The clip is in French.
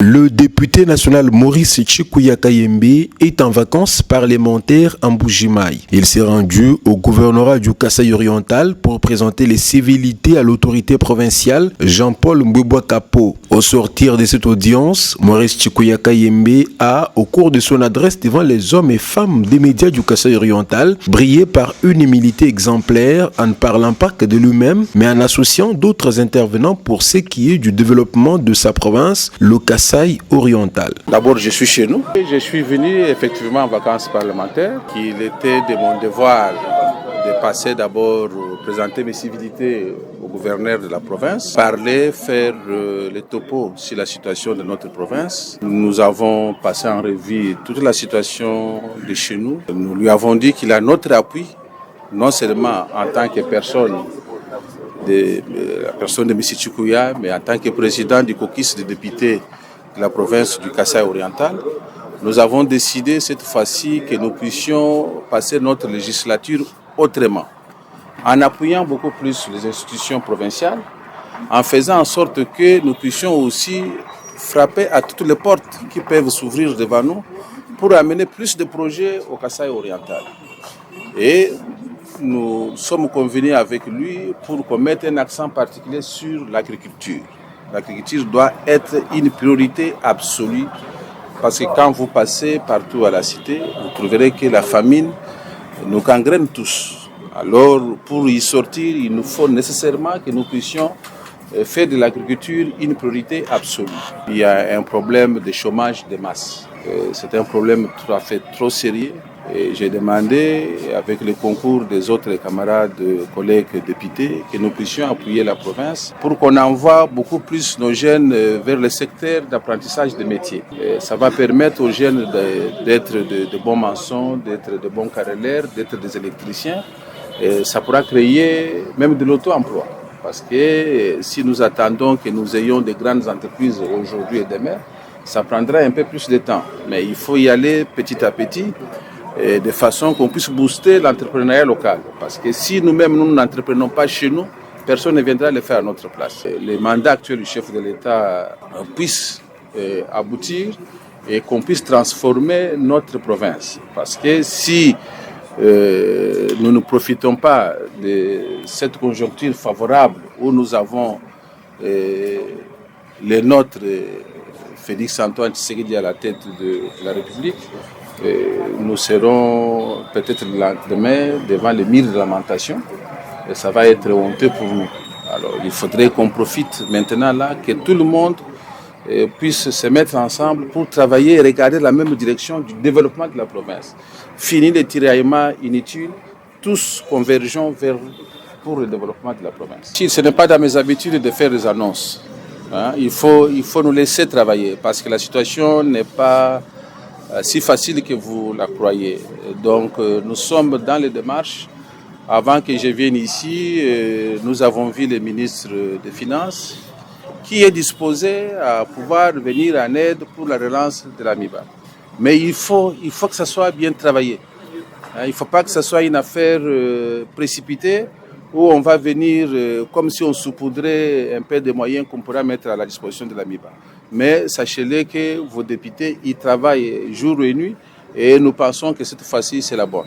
Le député national Maurice Chikuya Kayembe est en vacances parlementaires en Bujimaï. Il s'est rendu au gouvernorat du Kasaï oriental pour présenter les civilités à l'autorité provinciale Jean-Paul Mbouboua Kapo. Au sortir de cette audience, Maurice Chikuya Kayembe a, au cours de son adresse devant les hommes et femmes des médias du Kasaï oriental, brillé par une humilité exemplaire en ne parlant pas que de lui-même, mais en associant d'autres intervenants pour ce qui est du développement de sa province, le Kasaï oriental. D'abord, je suis chez nous. Je suis venu effectivement en vacances parlementaires. Il était de mon devoir de passer d'abord présenter mes civilités au gouverneur de la province, parler, faire les topos sur la situation de notre province. Nous avons passé en revue toute la situation de chez nous. Nous lui avons dit qu'il a notre appui, non seulement en tant que personne la personne de M. Chikuya, mais en tant que président du caucus des députés de la province du Kasaï oriental. Nous avons décidé cette fois-ci que nous puissions passer notre législature autrement, en appuyant beaucoup plus les institutions provinciales, en faisant en sorte que nous puissions aussi frapper à toutes les portes qui peuvent s'ouvrir devant nous pour amener plus de projets au Kasaï oriental. Et nous sommes convenus avec lui pour qu'on mette un accent particulier sur l'agriculture. L'agriculture doit être une priorité absolue parce que quand vous passez partout à la cité, vous trouverez que la famine nous gangrène tous. Alors, pour y sortir, il nous faut nécessairement que nous puissions faire de l'agriculture une priorité absolue. Il y a un problème de chômage de masse. C'est un problème tout à fait trop sérieux. Et j'ai demandé, avec le concours des autres camarades, collègues députés, que nous puissions appuyer la province pour qu'on envoie beaucoup plus nos jeunes vers le secteur d'apprentissage des métiers. Et ça va permettre aux jeunes d'être de bons maçons, d'être de bons carreleurs, d'être des électriciens. Et ça pourra créer même de l'auto-emploi. Parce que si nous attendons que nous ayons de grandes entreprises aujourd'hui et demain, ça prendra un peu plus de temps. Mais il faut y aller petit à petit, de façon qu'on puisse booster l'entrepreneuriat local. Parce que si nous-mêmes nous n'entreprenons pas chez nous, personne ne viendra le faire à notre place. Le mandat actuel du chef de l'État puisse aboutir et qu'on puisse transformer notre province. Parce que si nous ne profitons pas de cette conjoncture favorable où nous avons les nôtres, Félix Antoine Tshisekedi à la tête de la République, nous serons peut-être le lendemain devant les murs de lamentation et ça va être honteux pour nous. Alors il faudrait qu'on profite maintenant là, que tout le monde puisse se mettre ensemble pour travailler et regarder la même direction du développement de la province. Fini les tiraillements inutiles, tous convergeons pour le développement de la province. Ce n'est pas dans mes habitudes de faire des annonces. Il faut nous laisser travailler parce que la situation n'est pas si facile que vous la croyez. Donc nous sommes dans les démarches. Avant que je vienne ici, nous avons vu le ministre des Finances qui est disposé à pouvoir venir en aide pour la relance de l'AMIBA. Mais il faut que ça soit bien travaillé. Il ne faut pas que ce soit une affaire précipitée où on va venir comme si on saupoudrait un peu de moyens qu'on pourra mettre à la disposition de l'AMIBA. Mais sachez-le que vos députés y travaillent jour et nuit et nous pensons que cette fois-ci c'est la bonne.